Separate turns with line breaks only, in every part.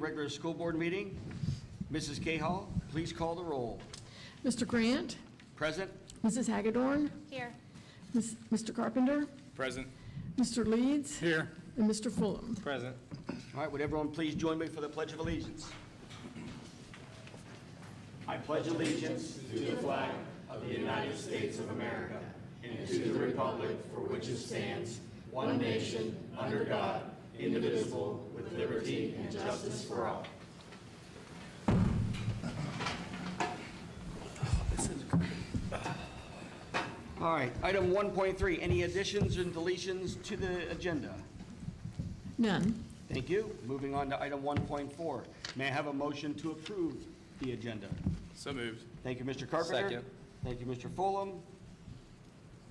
Regular school board meeting. Mrs. Cahill, please call the roll.
Mr. Grant?
Present.
Mrs. Hagedorn?
Here.
Mr. Carpenter?
Present.
Mr. Leeds?
Here.
And Mr. Fulham?
Present.
All right, would everyone please join me for the Pledge of Allegiance? I pledge allegiance to the flag of the United States of America and to the republic for which it stands, one nation, under God, indivisible, with liberty and justice for all. All right, item 1.3, any additions and deletions to the agenda?
None.
Thank you. Moving on to item 1.4. May I have a motion to approve the agenda?
So moved.
Thank you, Mr. Carpenter.
Second.
Thank you, Mr. Fulham.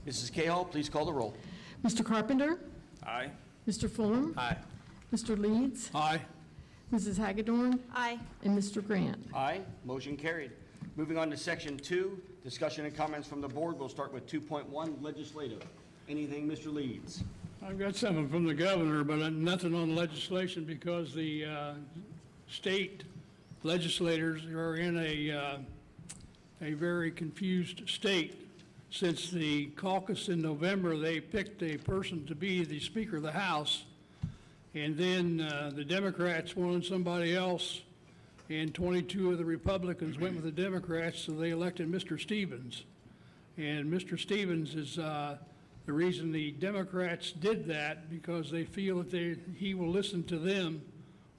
Mrs. Cahill, please call the roll.
Mr. Carpenter?
Aye.
Mr. Fulham?
Aye.
Mr. Leeds?
Aye.
Mrs. Hagedorn?
Aye.
And Mr. Grant?
Aye. Motion carried. Moving on to section 2, discussion and comments from the board. We'll start with 2.1, legislative. Anything, Mr. Leeds?
I've got something from the governor, but nothing on legislation because the state legislators are in a very confused state. Since the caucus in November, they picked a person to be the Speaker of the House, and then the Democrats wanted somebody else, and 22 of the Republicans went with the Democrats, so they elected Mr. Stevens. And Mr. Stevens is the reason the Democrats did that, because they feel that he will listen to them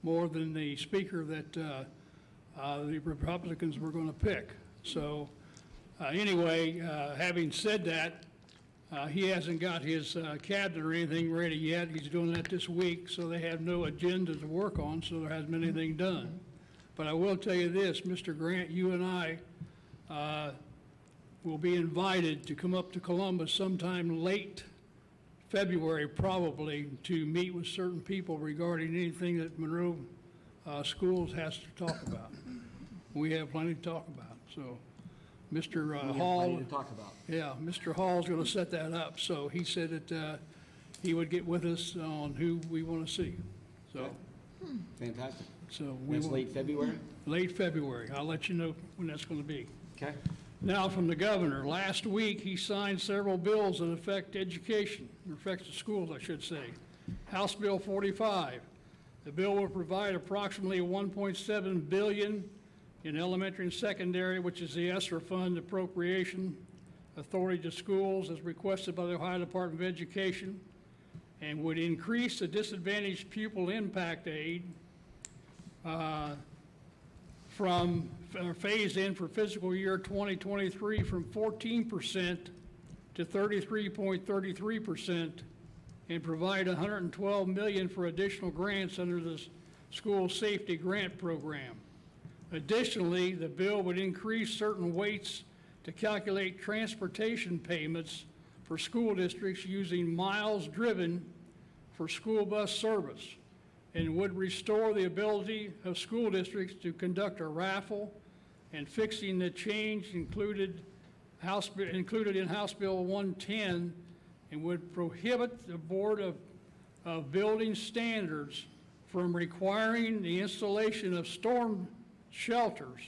more than the speaker that the Republicans were going to pick. So anyway, having said that, he hasn't got his cabinet or anything ready yet. He's doing that this week, so they have no agenda to work on, so there hasn't been anything done. But I will tell you this, Mr. Grant, you and I will be invited to come up to Columbus sometime late February, probably, to meet with certain people regarding anything that Monroe Schools has to talk about. We have plenty to talk about. So Mr. Hall,
Plenty to talk about.
yeah, Mr. Hall's going to set that up. So he said that he would get with us on who we want to see. So,
Fantastic.
so we
That's
will,
late February?
late February. I'll let you know when that's going to be.
Okay.
Now from the governor. Last week, he signed several bills that affect education, or affect the schools, I should say. House Bill 45. The bill will provide approximately $1.7 billion in elementary and secondary, which is the ESSER fund appropriation authority to schools as requested by the Ohio Department of Education, and would increase the disadvantaged pupil impact aid from phased in for fiscal year 2023 from 14% to 33.33%, and provide $112 million for additional grants under the school safety grant program. Additionally, the bill would increase certain weights to calculate transportation payments for school districts using miles driven for school bus service, and would restore the ability of school districts to conduct a raffle, and fixing the change included in House Bill 110, and would prohibit the Board of Building Standards from requiring the installation of storm shelters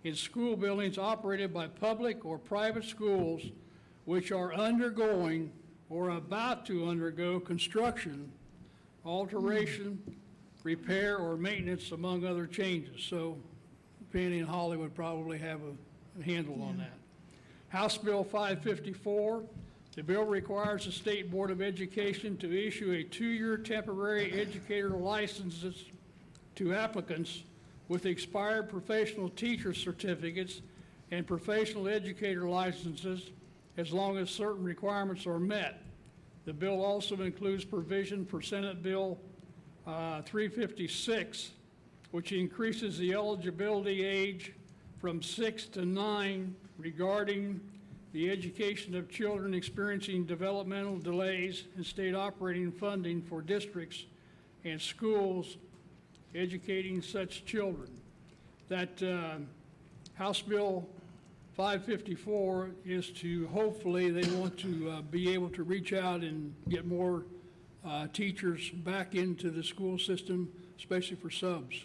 in school buildings operated by public or private schools which are undergoing or about to undergo construction, alteration, repair, or maintenance, among other changes. So Penny and Holly would probably have a handle on that. House Bill 554, the bill requires the State Board of Education to issue a 2-year temporary educator licenses to applicants with expired professional teacher certificates and professional educator licenses as long as certain requirements are met. The bill also includes provision for Senate Bill 356, which increases the eligibility age from 6 to 9 regarding the education of children experiencing developmental delays and state operating funding for districts and schools educating such children. That House Bill 554 is to, hopefully, they want to be able to reach out and get more teachers back into the school system, especially for subs.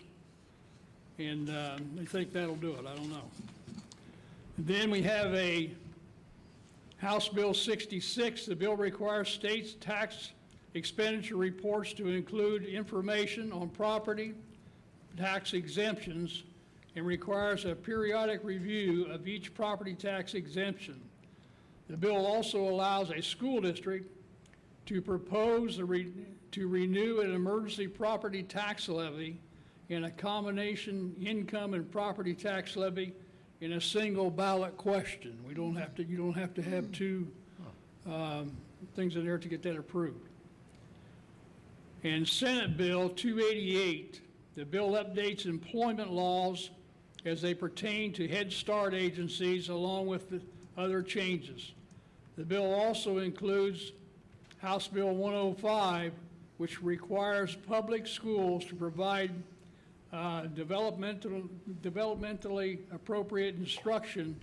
and they think that'll do it. I don't know. Then we have a House Bill 66. The bill requires states' tax expenditure reports to include information on property tax exemptions and requires a periodic review of each property tax exemption. The bill also allows a school district to propose to renew an emergency property tax levy and a combination income and property tax levy in a single ballot question. You don't have to have two things in there to get that approved. And Senate Bill 288, the bill updates employment laws as they pertain to Head Start agencies along with the other changes. The bill also includes House Bill 105, which requires public schools to provide developmentally appropriate instruction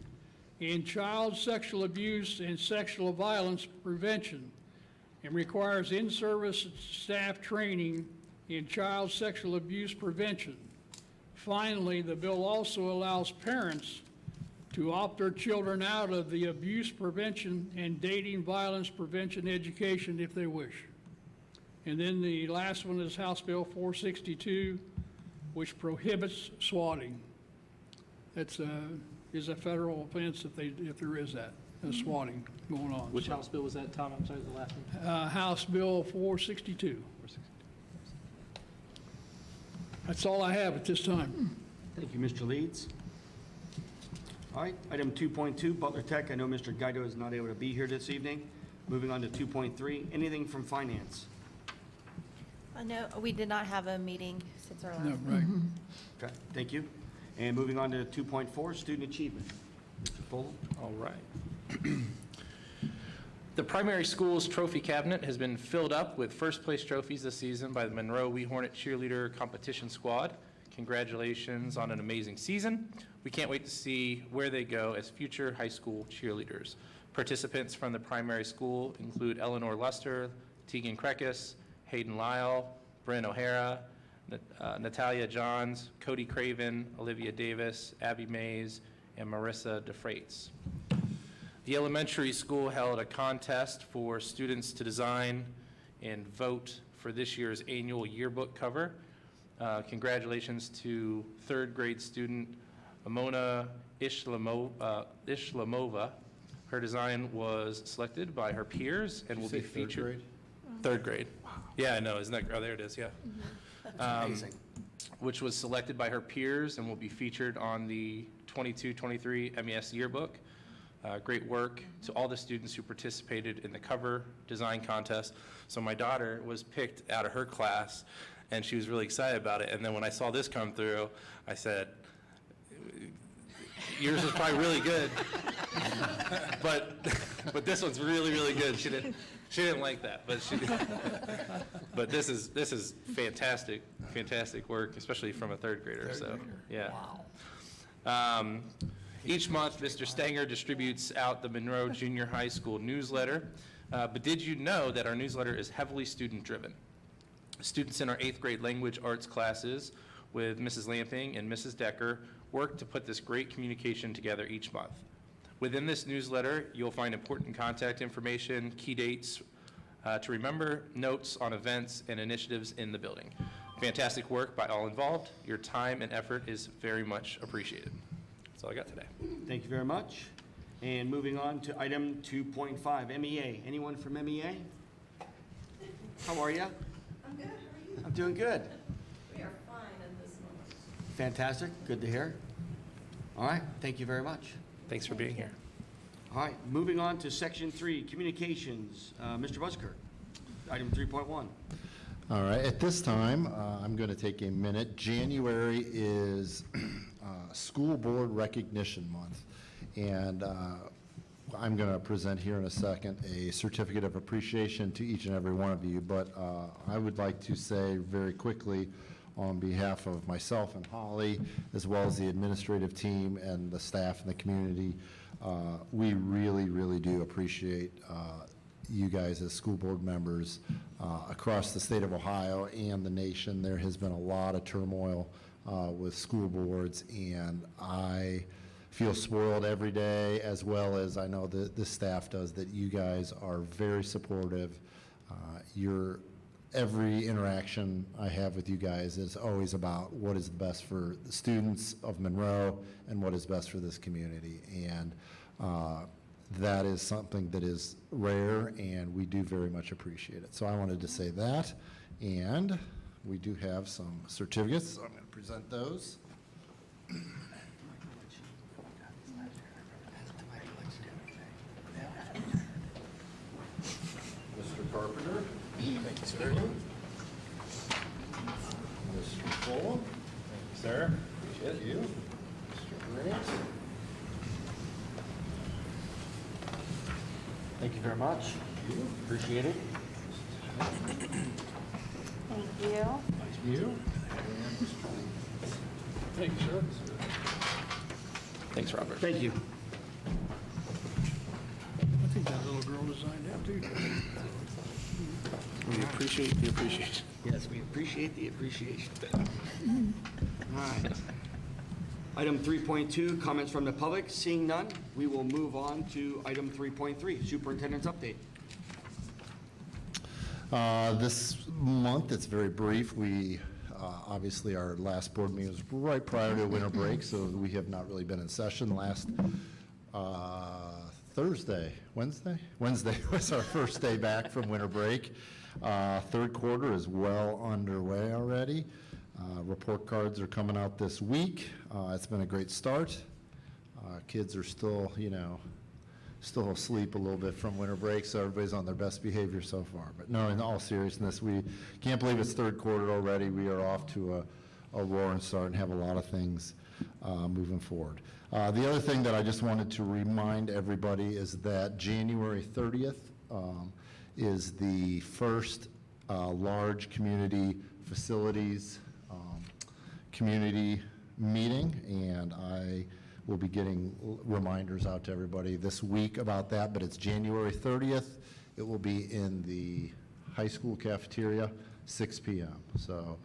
in child sexual abuse and sexual violence prevention, and requires in-service staff training in child sexual abuse prevention. Finally, the bill also allows parents to opt their children out of the abuse prevention and dating violence prevention education if they wish. And then the last one is House Bill 462, which prohibits swatting. That's is a federal offense if there is that, swatting going on.
Which House bill was that, Tom? I'm sorry, the last one?
House Bill 462. That's all I have at this time.
Thank you, Mr. Leeds. All right, item 2.2, Butler Tech. I know Mr. Guido is not able to be here this evening. Moving on to 2.3, anything from finance?
No, we did not have a meeting since our last.
No, right.
Okay, thank you. And moving on to 2.4, student achievement. Mr. Fulham?
All right. The primary school's trophy cabinet has been filled up with first-place trophies this season by the Monroe Wee Hornet Cheerleader Competition Squad. Congratulations on an amazing season. We can't wait to see where they go as future high school cheerleaders. Participants from the primary school include Eleanor Luster, Tegan Krekus, Hayden Lyle, Bryn O'Hara, Natalia Johns, Cody Craven, Olivia Davis, Abby Mays, and Marissa DeFreites. The elementary school held a contest for students to design and vote for this year's annual yearbook cover. Congratulations to third grade student Amona Ishlamova. Her design was selected by her peers and will be featured. Third grade. Wow. Yeah, I know. Isn't that? Oh, there it is. Yeah.
Amazing.
Which was selected by her peers and will be featured on the 22-23 MES yearbook. Great work to all the students who participated in the cover design contest. So my daughter was picked out of her class, and she was really excited about it. And then when I saw this come through, I said, yours was probably really good, but this one's really, really good. She didn't like that, but she did. But this is fantastic work, especially from a third grader. So yeah. Wow. Each month, Mr. Stanger distributes out the Monroe Junior High School newsletter. But did you know that our newsletter is heavily student-driven? Students in our 8th grade language arts classes with Mrs. Lamping and Mrs. Decker work to put this great communication together each month. Within this newsletter, you'll find important contact information, key dates to remember, notes on events and initiatives in the building. Fantastic work by all involved. Your time and effort is very much appreciated. That's all I got today.
Thank you very much. And moving on to item 2.5, MEA. Anyone from MEA? How are you?
I'm good. How are you?
I'm doing good.
We are fine at this moment.
Fantastic. Good to hear. All right. Thank you very much.
Thanks for being here.
All right. Moving on to section 3, communications. Mr. Busker, item 3.1.
All right. At this time, I'm going to take a minute. January is School Board Recognition Month, and I'm going to present here in a second a certificate of appreciation to each and every one of you, but I would like to say very quickly on behalf of myself and Holly, as well as the administrative team and the staff and the community, we really, really do appreciate you guys as school board members across the state of Ohio and the nation. There has been a lot of turmoil with school boards, and I feel spoiled every day, as well as I know that the staff does, that you guys are very supportive. Every interaction I have with you guys is always about what is best for the students of Monroe and what is best for this community. And that is something that is rare, and we do very much appreciate it. So I wanted to say that. And we do have some certificates, so I'm going to present those. Mr. Carpenter.
Thank you, sir.
Mr. Fulham.
Thank you, sir. Appreciate
Thank
it.
you. Mr. Grant.
Thank you very much.
Thank you.
Appreciate it.
Thank you.
Thank you.
Thank you, sir.
Thanks, Robert.
Thank you.
I think that little girl designed that too.
We appreciate the appreciation.
Yes, we appreciate the appreciation. All right. Item 3.2, comments from the public. Seeing none, we will move on to item 3.3, superintendent's update.
This month, it's very brief. We, obviously, our last board meeting was right prior to winter break, so we have not really been in session. Last Wednesday was our first day back from winter break. Third quarter is well underway already. Report cards are coming out this week. It's been a great start. Kids are still, still asleep a little bit from winter break, so everybody's on their best behavior so far. But no, in all seriousness, we can't believe it's third quarter already. We are off to a roaring start and have a lot of things moving forward. The other thing that I just wanted to remind everybody is that January 30th is the first large community facilities community meeting, and I will be getting reminders out to everybody this week about that, but it's January 30th. It will be in the high school cafeteria, 6 p.m. So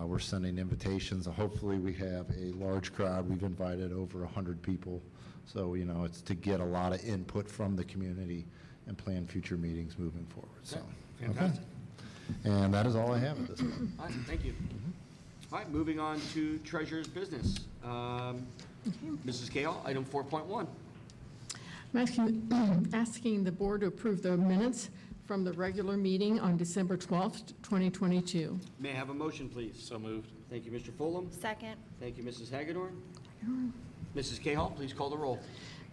we're sending invitations. Hopefully we have a large crowd. We've invited over 100 people. So, it's to get a lot of input from the community and plan future meetings moving forward. So,
Fantastic.
Okay. And that is all I have at this point.
All right, thank you. All right, moving on to treasurer's business. Mrs. Cahill, item 4.1.
I'm asking the board to approve the minutes from the regular meeting on December 12th, 2022.
May I have a motion, please?
So moved.
Thank you, Mr. Fulham.
Second.
Thank you, Mrs. Hagedorn. Mrs. Cahill, please call the roll.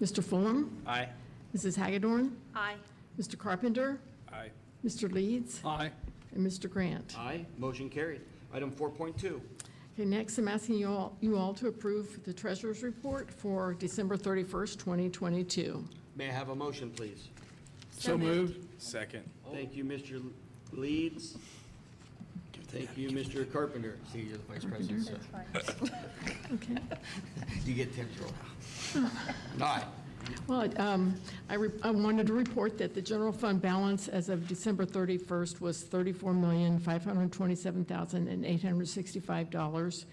Mr. Fulham?
Aye.
Mrs. Hagedorn?
Aye.
Mr. Carpenter?
Aye.
Mr. Leeds?
Aye.
And Mr. Grant?
Aye, motion carried. Item 4.2.
Okay, next, I'm asking you all to approve the treasurer's report for December 31st, 2022.
May I have a motion, please?
So moved.
Second.
Thank you, Mr. Leeds. Thank you, Mr. Carpenter. See, you're the vice president, so
Okay.
you get 10 now. All right.
Well, I wanted to report that the general fund balance as of December 31st was $34,527,865.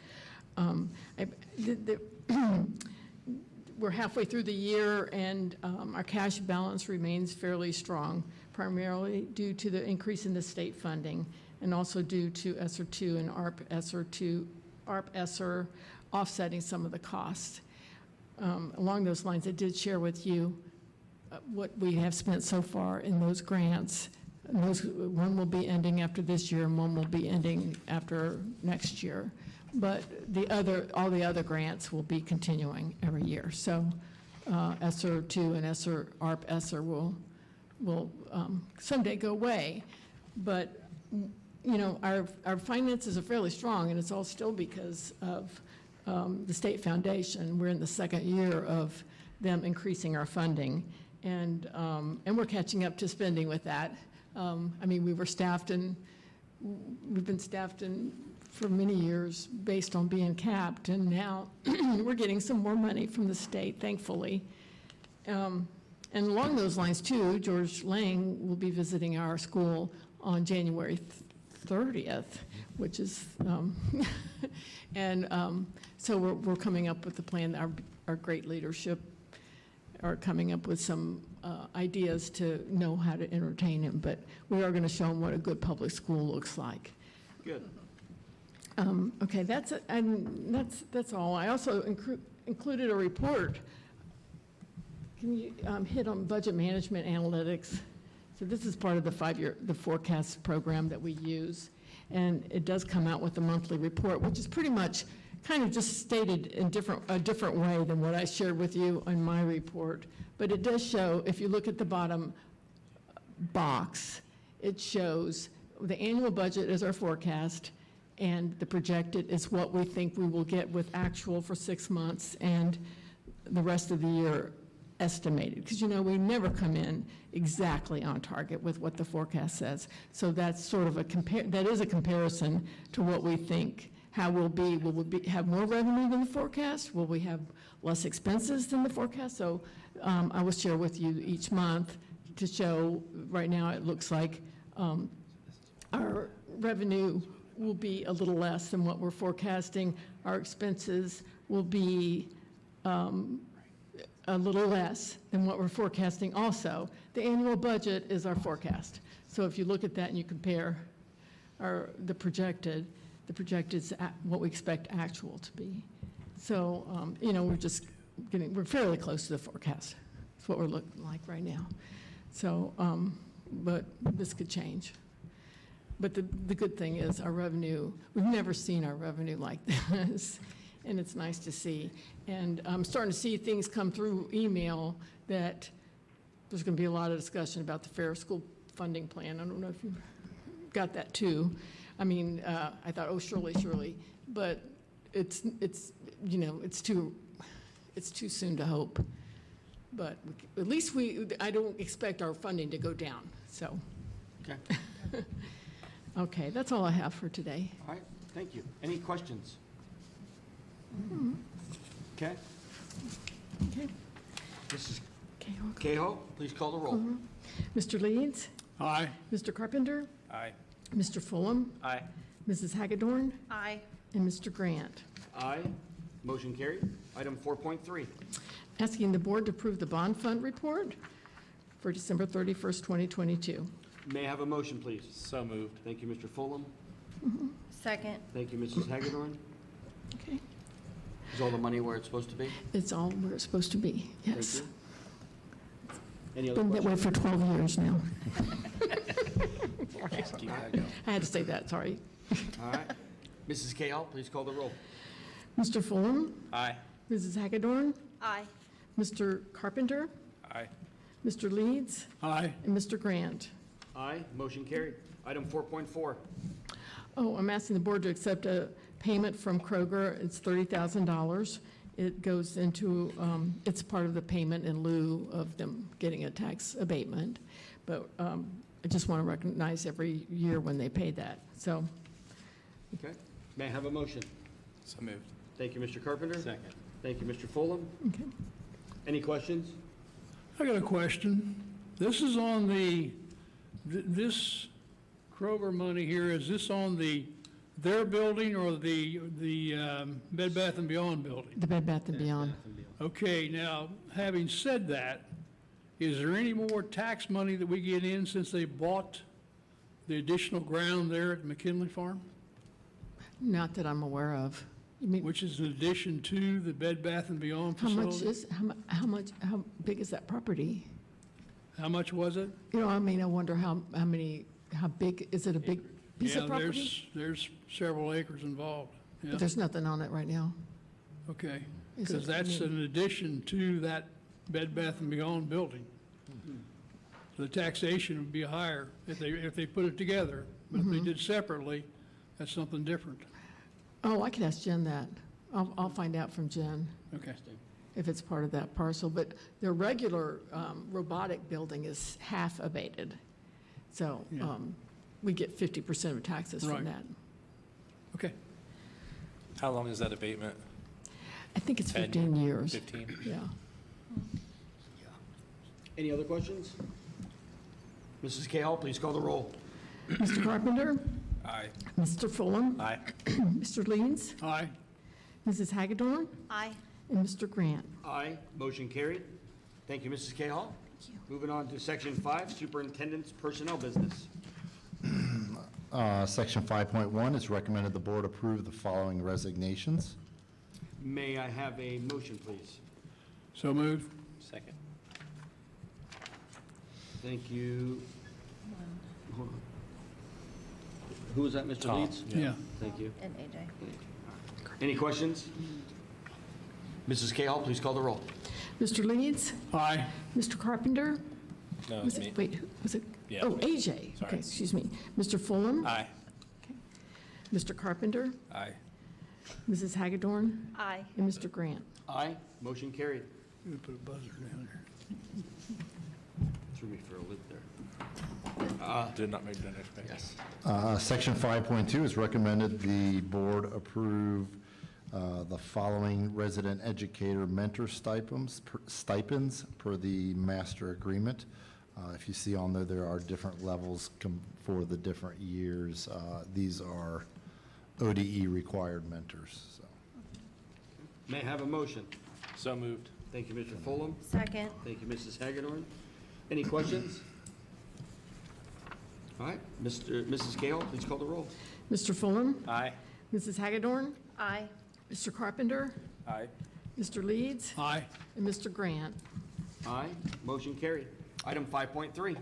We're halfway through the year, and our cash balance remains fairly strong, primarily due to the increase in the state funding, and also due to ESSER 2 and ARP ESSER offsetting some of the costs. Along those lines, I did share with you what we have spent so far in those grants. And one will be ending after this year, and one will be ending after next year. But all the other grants will be continuing every year. So ESSER 2 and ARP ESSER will someday go away. But our finances are fairly strong, and it's all still because of the state foundation. We're in the second year of them increasing our funding, and we're catching up to spending with that. We were staffed, and we've been staffed for many years based on being capped, and now we're getting some more money from the state, thankfully. And along those lines, too, George Lang will be visiting our school on January 30th, which is, and so we're coming up with a plan. Our great leadership are coming up with some ideas to know how to entertain him, but we are going to show him what a good public school looks like.
Good.
Okay, that's it, and that's all. I also included a report. Can you hit on budget management analytics? So this is part of the forecast program that we use, and it does come out with a monthly report, which is pretty much kind of just stated in a different way than what I shared with you in my report. But it does show, if you look at the bottom box, it shows the annual budget is our forecast, and the projected is what we think we will get with actual for 6 months, and the rest of the year estimated. Because, we never come in exactly on target with what the forecast says. So that's sort of that is a comparison to what we think, how we'll be. Will we have more revenue than the forecast? Will we have less expenses than the forecast? So I will share with you each month to show, right now it looks like our revenue will be a little less than what we're forecasting. Our expenses will be a little less than what we're forecasting also. The annual budget is our forecast. So if you look at that and you compare the projected is what we expect actual to be. So, we're fairly close to the forecast. That's what we're looking like right now. So, but this could change. But the good thing is our revenue, we've never seen our revenue like this, and it's nice to see. And I'm starting to see things come through email that there's going to be a lot of discussion about the fair school funding plan. I don't know if you got that too. I mean, I thought, oh, surely, but it's too soon to hope. But at least I don't expect our funding to go down, so.
Okay.
Okay, that's all I have for today.
All right, thank you. Any questions? Okay.
Okay.
Mrs.
Okay, I'll go.
Cahill, please call the roll.
Mr. Leeds,
Aye.
Mr. Carpenter,
Aye.
Mr. Fulham,
Aye.
Mrs. Hagedorn,
Aye.
and Mr. Grant.
Aye. Motion carried. Item 4.3.
Asking the board to approve the bond fund report for December 31st, 2022.
May I have a motion, please?
So moved.
Thank you, Mr. Fulham.
Second.
Thank you, Mrs. Hagedorn.
Okay.
Is all the money where it's supposed to be?
It's all where it's supposed to be, yes.
Thank you. Any other
Been that way
questions?
for 12 years now.
Keep that going.
I had to say that, sorry.
All right. Mrs. Cahill, please call the roll.
Mr. Fulham,
Aye.
Mrs. Hagedorn,
Aye.
Mr. Carpenter,
Aye.
Mr. Leeds,
Aye.
and Mr. Grant.
Aye. Motion carried. Item 4.4.
Oh, I'm asking the board to accept a payment from Kroger. It's $30,000. It goes into, it's part of the payment in lieu of them getting a tax abatement. But I just want to recognize every year when they pay that. So,
Okay. May I have a motion?
So moved.
Thank you, Mr. Carpenter.
Second.
Thank you, Mr. Fulham.
okay.
Any questions?
I got a question. This is on this Kroger money here, is this on their building or the Bed Bath & Beyond building?
The Bed Bath & Beyond.
Okay, now, having said that, is there any more tax money that we get in since they bought the additional ground there at McKinley Farm?
Not that I'm aware of. You mean,
Which is in addition to the Bed Bath & Beyond
how
facility?
how big is that property?
How much was it?
I mean, I wonder how big, is it a big piece of property?
Yeah, there's several acres involved. Yeah,
But there's nothing on it right now.
okay.
Is
Because
it-
that's in addition to that Bed Bath & Beyond building. So the taxation would be higher if they put it together. But if they did separately, that's something different.
Oh, I could ask Jen that. I'll find out from Jen
Okay.
if it's part of that parcel. But their regular robotic building is half abated. So
Yeah.
we get 50% of taxes
Right.
from that.
Okay.
How long is that abatement?
I think it's
10
15 years.
15?
Yeah.
Any other questions? Mrs. Cahill, please call the roll.
Mr. Carpenter,
Aye.
Mr. Fulham,
Aye.
Mr. Leeds,
Aye.
Mrs. Hagedorn,
Aye.
and Mr. Grant.
Aye. Motion carried. Thank you, Mrs. Cahall.
Thank you.
Moving on to Section 5, Superintendent's Personnel Business.
Section 5.1, it's recommended the board approve the following resignations.
May I have a motion, please?
So moved.
Second.
Thank you. Hold on. Who was that, Mr.
Tom.
Leeds?
Yeah.
Thank you.
And AJ.
Any questions? Mrs. Cahall, please call the roll.
Mr. Leeds,
Aye.
Mr. Carpenter,
No,
was
it's
it,
me.
wait, was it?
Yeah.
Oh, AJ,
Sorry.
okay, excuse me. Mr. Fulham,
Aye.
Mr. Carpenter,
Aye.
Mrs. Hagedorn,
Aye.
and Mr. Grant.
Aye. Motion carried.
You put a buzzer down there.
Threw me for a loop there.
Did not make that expectation.
Yes.
Section 5.2 is recommended the board approve the following resident educator mentor stipends per the master agreement. If you see on there, there are different levels for the different years. These are ODE required mentors. So.
May I have a motion?
So moved.
Thank you, Mr. Fulham.
Second.
Thank you, Mrs. Hagedorn. Any questions? All right, Mrs. Cahall, please call the roll.
Mr. Fulham,
Aye.
Mrs. Hagedorn,
Aye.
Mr. Carpenter,
Aye.
Mr. Leeds,
Aye.
and Mr. Grant.
Aye. Motion carried. Item 5.3.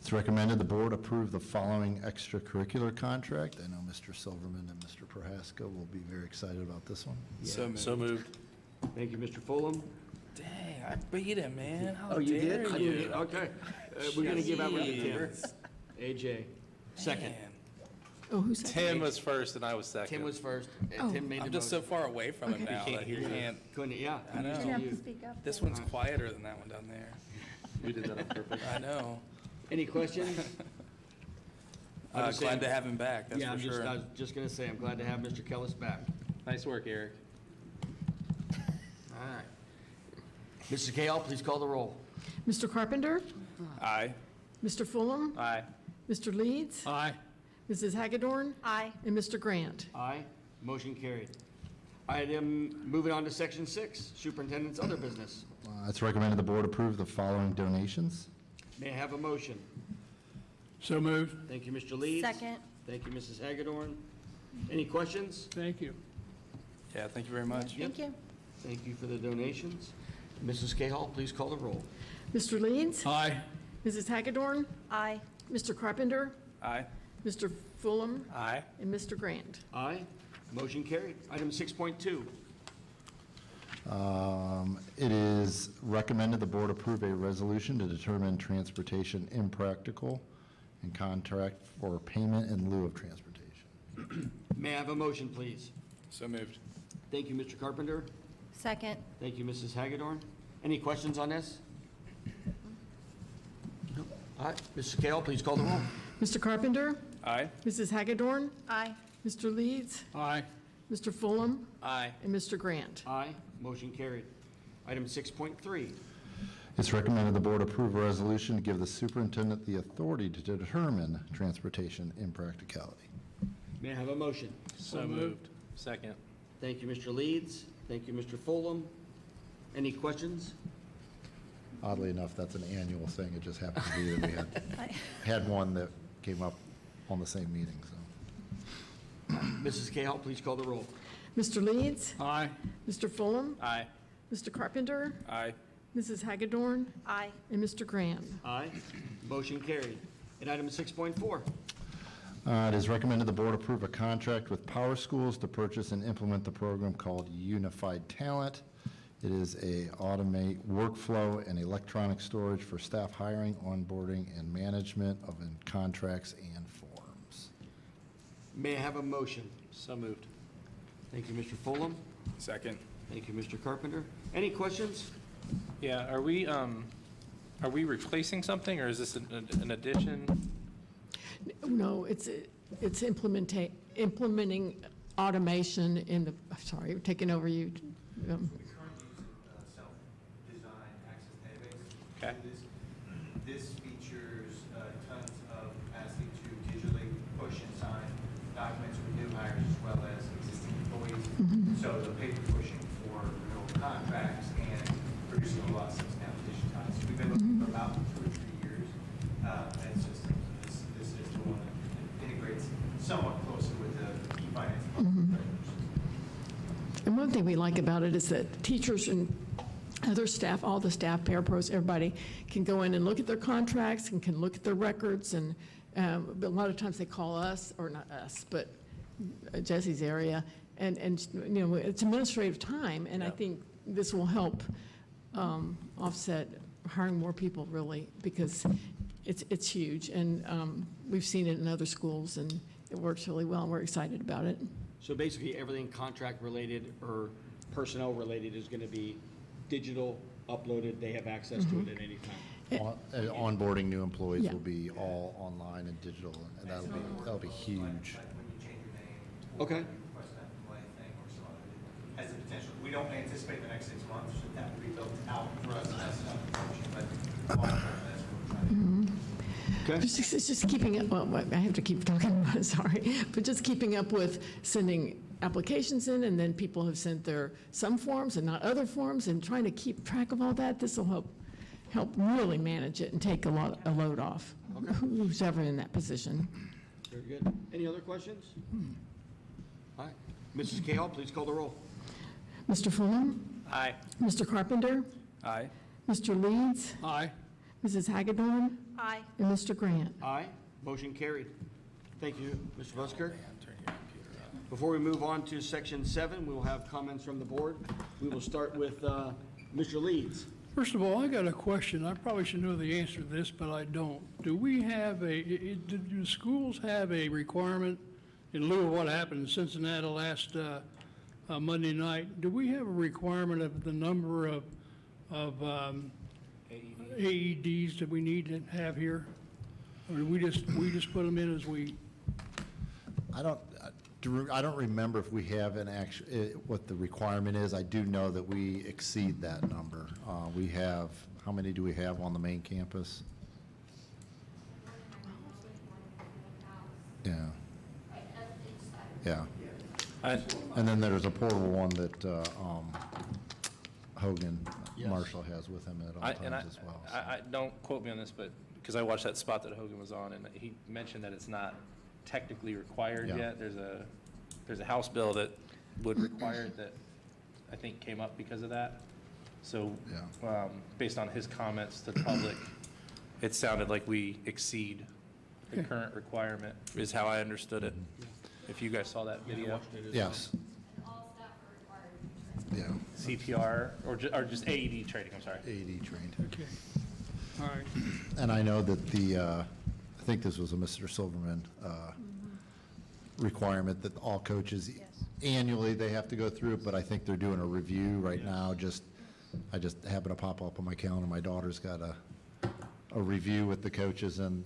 It's recommended the board approve the following extracurricular contract. I know Mr. Silverman and Mr. Prohaska will be very excited about this one.
So moved.
Thank you, Mr. Fulham.
Dang, I beat him, man. How
Oh, you did?
dare
I
you?
didn't- Okay. We're going to give that one to Tim.
Jeez.
AJ, second.
Man.
Oh, who's that?
Tim was first and I was second.
Tim was first, and
Oh.
Tim made the
I'm just so
motion.
far away from it now
can't
that
hear
you
you.
can't.
Couldn't, yeah.
I know.
used to
You're
you.
Speak up.
This one's quieter than that one down there.
You did that on purpose.
I know.
Any questions? I'm just
Glad
saying-
to have him back, that's
Yeah,
for sure.
I was just going to say, I'm glad to have Mr. Kellis back.
Nice work, Eric.
All right. Mrs. Cahall, please call the roll.
Mr. Carpenter,
Aye.
Mr. Fulham,
Aye.
Mr. Leeds,
Aye.
Mrs. Hagedorn,
Aye.
and Mr. Grant.
Aye. Motion carried. Moving on to Section 6, Superintendent's Other Business.
It's recommended the board approve the following donations.
May I have a motion?
So moved.
Thank you, Mr. Leeds.
Second.
Thank you, Mrs. Hagedorn. Any questions?
Thank you.
Yeah, thank you very much.
Thank you.
Thank you for the donations. Mrs. Cahall, please call the roll.
Mr. Leeds,
Aye.
Mrs. Hagedorn,
Aye.
Mr. Carpenter,
Aye.
Mr. Fulham,
Aye.
and Mr. Grant.
Aye. Motion carried. Item 6.2.
It is recommended the board approve a resolution to determine transportation impractical and contract for payment in lieu of transportation.
May I have a motion, please?
So moved.
Thank you, Mr. Carpenter.
Second.
Thank you, Mrs. Hagedorn. Any questions on this? No. All right, Mrs. Cahall, please call the roll.
Mr. Carpenter,
Aye.
Mrs. Hagedorn,
Aye.
Mr. Leeds,
Aye.
Mr. Fulham,
Aye.
and Mr. Grant.
Aye. Motion carried. Item 6.3.
It's recommended the board approve a resolution to give the superintendent the authority to determine transportation impracticality.
May I have a motion?
So moved. Second.
Thank you, Mr. Leeds. Thank you, Mr. Fulham. Any questions?
Oddly enough, that's an annual thing. It just happened to be that we
Aye.
had one that came up on the same meeting, so.
Mrs. Cahall, please call the roll.
Mr. Leeds,
Aye.
Mr. Fulham,
Aye.
Mr. Carpenter,
Aye.
Mrs. Hagedorn,
Aye.
and Mr. Grant.
Aye. Motion carried. And item 6.4.
It is recommended the board approve a contract with Power Schools to purchase and implement the program called Unified Talent. It is a automate workflow and electronic storage for staff hiring, onboarding, and management of contracts and forms.
May I have a motion?
So moved.
Thank you, Mr. Fulham.
Second.
Thank you, Mr. Carpenter. Any questions?
Yeah, are we replacing something or is this an addition?
No, it's implementing automation in the, sorry, taking over you.
We currently use self-designed access databases.
Okay.
This features tons of capacity to digitally push and sign documents for new hires as well as existing employees. So the paper pushing for renewal contracts and producing a lot of competition ties. We've been looking for about 2 or 3 years. And it's just, this is the one that integrates somewhat closer with the e-finance.
And one thing we like about it is that teachers and other staff, all the staff, parapros, everybody can go in and look at their contracts and can look at their records. And but a lot of times they call us, or not us, but Jesse's area. And you know, it's administrative time. And I think this will help offset hiring more people, really, because it's huge. And we've seen it in other schools, and it works really well, and we're excited about it.
So basically, everything contract-related or personnel-related is going to be digital, uploaded, they have access to it at any time.
Onboarding new employees
Yeah.
will be all online and digital, and that'll be huge.
Like when you change your name.
Okay.
Or you request that employee thing or so on. Has the potential, we don't anticipate the next 6 months should that be built out for us, that's not the function, but long term, that's what we're trying to do.
Okay.
It's just keeping it, well, I have to keep talking about it, sorry, but just keeping up with sending applications in, and then people have sent some forms and not other forms, and trying to keep track of all that. This will help really manage it and take a load off, who's ever in that position.
Very good. Any other questions? All right. Mrs. Cahill, please call the roll.
Mr. Fulham?
Aye.
Mr. Carpenter?
Aye.
Mr. Leeds?
Aye.
Mrs. Hagedorn?
Aye.
And Mr. Grant?
Aye. Motion carried. Thank you, Mr. Busker. Before we move on to section 7, we will have comments from the board. We will start with Mr. Leeds.
First of all, I got a question. I probably should know the answer to this, but I don't. Do we have do schools have a requirement, in lieu of what happened in Cincinnati last Monday night, do we have a requirement of the number of AEDs that we need to have here? Or do we just put them in as we?
I don't remember if we have an actual, what the requirement is. I do know that we exceed that number. We have, how many do we have on the main campus? Yeah. Yeah. And then there's a portable one that Hogan
Yes.
Marshall has with him at all times as well. so.
I don't quote me on this, but, because I watched that spot that Hogan was on, and he mentioned that it's not technically required
Yeah.
yet. There's a House bill that would require it that I think came up because of that. So,
Yeah.
based on his comments to the public, it sounded like we exceed the current requirement, is how I understood it. If you guys saw that video.
Yes. Yeah,
CPR, or just AED training, I'm sorry.
AD trained.
Okay. All right.
And I know that I think this was a Mr. Silverman requirement that all coaches annually, they have to go through it, but I think they're doing a review right now. I just happened to pop up on my calendar. My daughter's got a review with the coaches and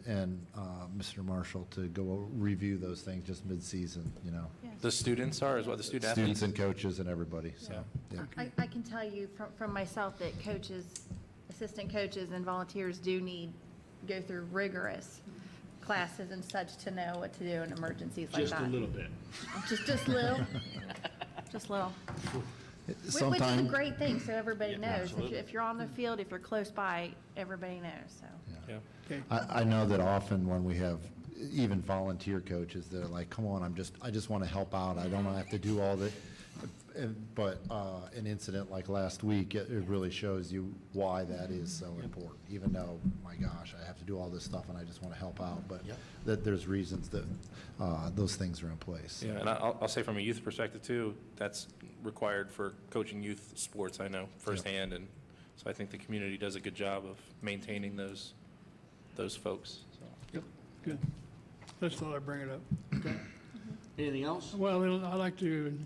Mr. Marshall to go review those things just mid-season, you know.
The students are, as well, the student athletes?
Students and coaches and everybody, so, yeah.
I can tell you from myself that coaches, assistant coaches and volunteers do go through rigorous classes and such to know what to do in emergencies like that.
Just a little bit.
Just little, just little. Which is a
Sometimes,
great thing, so everybody knows.
absolutely.
If you're on the field, if you're close by, everybody knows, so.
Yeah.
Okay.
I know that often when we have even volunteer coaches, they're like, come on, I just want to help out. I don't want to have to do all the, but an incident like last week, it really shows you why that is so important, even though, my gosh, I have to do all this stuff and I just want to help out, but that there's reasons that those things are in place.
Yeah, and I'll say from a youth perspective too, that's required for coaching youth sports, I know firsthand, and so I think the community does a good job of maintaining those folks, so.
Yep. Good. Just thought I'd bring it up.
Okay. Anything else?
Well, I'd like to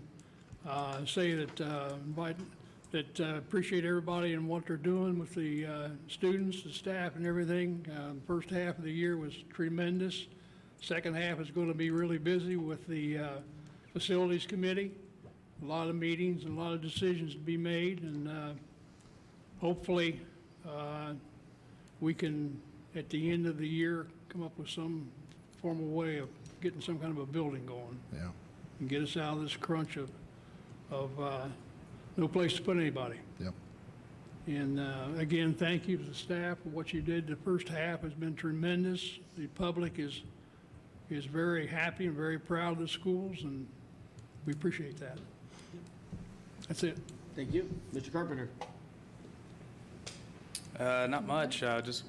say that appreciate everybody and what they're doing with the students, the staff, and everything. First half of the year was tremendous. Second half is going to be really busy with the facilities committee. A lot of meetings and a lot of decisions to be made, and hopefully we can, at the end of the year, come up with some formal way of getting some kind of a building going
Yeah.
and get us out of this crunch of no place to put anybody.
Yep.
And again, thank you to the staff for what you did. The first half has been tremendous. The public is very happy and very proud of the schools, and we appreciate that. That's it.
Thank you. Mr. Carpenter?
Not much. Just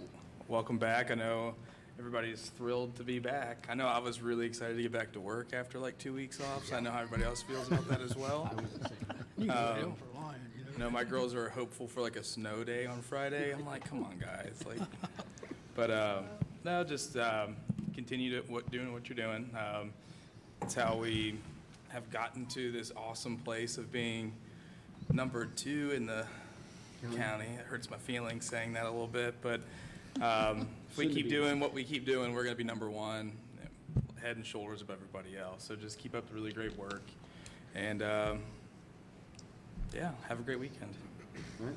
welcome back. I know everybody's thrilled to be back. I know I was really excited to get back to work after like 2 weeks off, so I know how everybody else feels about that as well.
You can go to hell for lying, you know.
You know, my girls are hopeful for like a snow day on Friday. I'm like, come on, guys. Like, but no, just continue doing what you're doing. It's how we have gotten to this awesome place of being number 2 in the county. It hurts my feelings saying that a little bit, but if we keep doing what we keep doing, we're going to be number 1, head and shoulders above everybody else. So just keep up the really great work, and yeah, have a great weekend.
All right.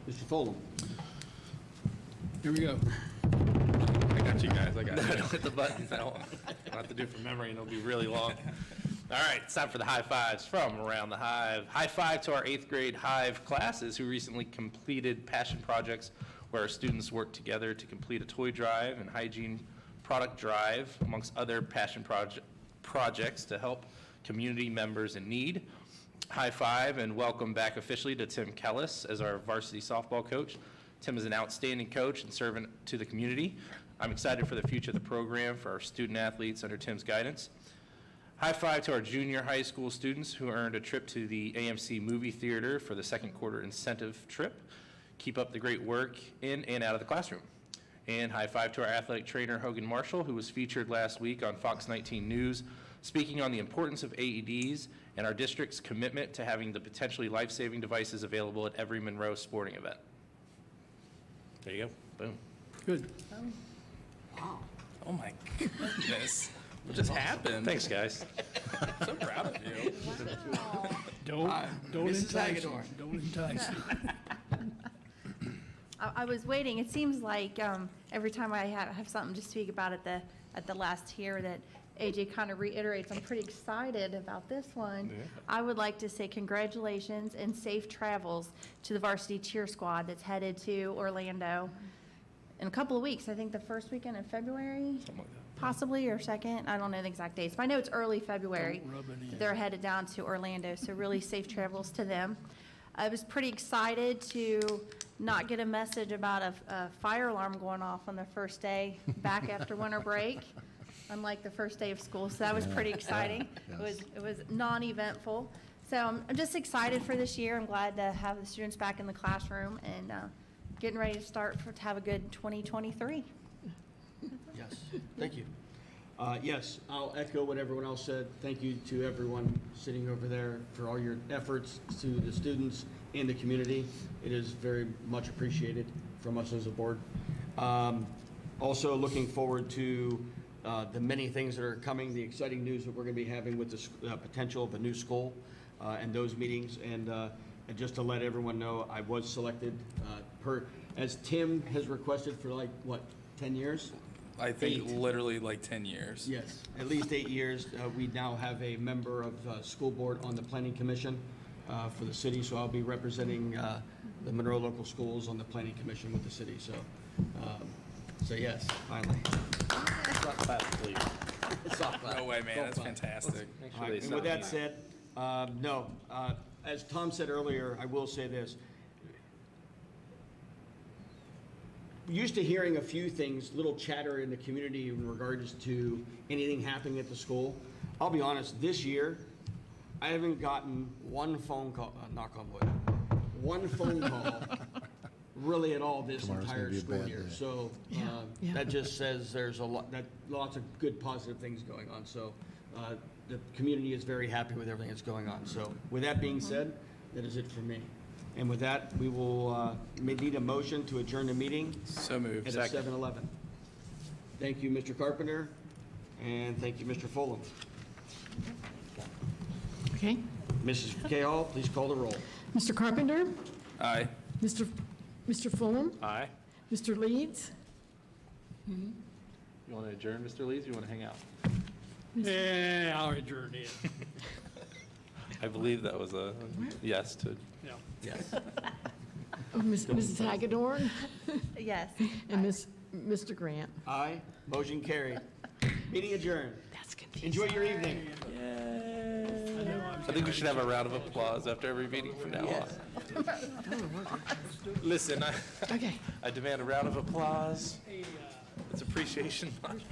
Mr. Fulham?
Here we go.
I got you guys. I got
No,
you.
don't hit the buttons. I don't have to do it from memory, and it'll be really long. All right, it's time for the high fives from around the Hive. High five to our 8th grade Hive classes who recently completed passion projects where our students worked together to complete a toy drive and hygiene product drive, amongst other passion projects to help community members in need. High five and welcome back officially to Tim Kellis as our varsity softball coach. Tim is an outstanding coach and servant to the community. I'm excited for the future of the program for our student athletes under Tim's guidance. High five to our junior high school students who earned a trip to the AMC movie theater for the second quarter incentive trip. Keep up the great work in and out of the classroom. And high five to our athletic trainer, Hogan Marshall, who was featured last week on Fox 19 News, speaking on the importance of AEDs and our district's commitment to having the potentially life-saving devices available at every Monroe sporting event. There you go. Boom.
Good.
Oh my goodness. What just happened?
Thanks, guys.
I'm so proud of you.
Don't
Mrs.
entice
Hagedorn.
them. Don't entice them.
I was waiting. It seems like every time I have something to speak about at the last here that AJ kind of reiterates. I'm pretty excited about this one.
Yeah.
I would like to say congratulations and safe travels to the varsity cheer squad that's headed to Orlando in a couple of weeks. I think the first weekend in February,
Something like that.
possibly, or second. I don't know the exact dates, but I know it's early February.
Don't rub it in.
They're headed down to Orlando, so really safe travels to them. I was pretty excited to not get a message about a fire alarm going off on the first day back after winter break, unlike the first day of school. So that was pretty exciting.
Yes.
It was non-eventful. So I'm just excited for this year. I'm glad to have the students back in the classroom and getting ready to start to have a good 2023.
Yes, thank you. Yes, I'll echo what everyone else said. Thank you to everyone sitting over there for all your efforts, to the students and the community. It is very much appreciated from us as a board. Also looking forward to the many things that are coming, the exciting news that we're going to be having with the potential of a new school and those meetings. And just to let everyone know, I was selected as Tim has requested for like, what, 10 years?
I think
8.
literally like 10 years.
Yes, at least 8 years. We now have a member of school board on the planning commission for the city, so I'll be representing the Monroe local schools on the planning commission with the city. So yes, finally.
No way, man. That's fantastic.
Make
All
sure
right,
they
and
sound
with that
easy.
said, no, as Tom said earlier, I will say this. Used to hearing a few things, little chatter in the community in regards to anything happening at the school. I'll be honest, this year, I haven't gotten one phone call, knock on wood, one phone call really at all this
Tomorrow's gonna
entire
be a
school
bad
year.
day.
So
Yeah.
that just says there's lots of good positive things going on. So the community is very happy with everything that's going on. So with that being said, that is it for me. And with that, we will need a motion to adjourn the meeting
So moved.
at
Second.
7:11. Thank you, Mr. Carpenter, and thank you, Mr. Fulham.
Okay.
Mrs. Cahall, please call the roll.
Mr. Carpenter?
Aye.
Mr. Fulham?
Aye.
Mr. Leeds?
You want to adjourn, Mr. Lees, or you want to hang out?
Yeah, I'll adjourn it.
I believe that was a yes to,
Yeah.
Yes.
Oh, Mrs. Hagedorn
Yes.
and Mr. Grant.
Aye. Motion carried. Meeting adjourned.
That's confusing.
Enjoy your evening.
I think we should have a round of applause after every meeting from now on. Listen,
Okay.
I demand a round of applause. It's Appreciation Month.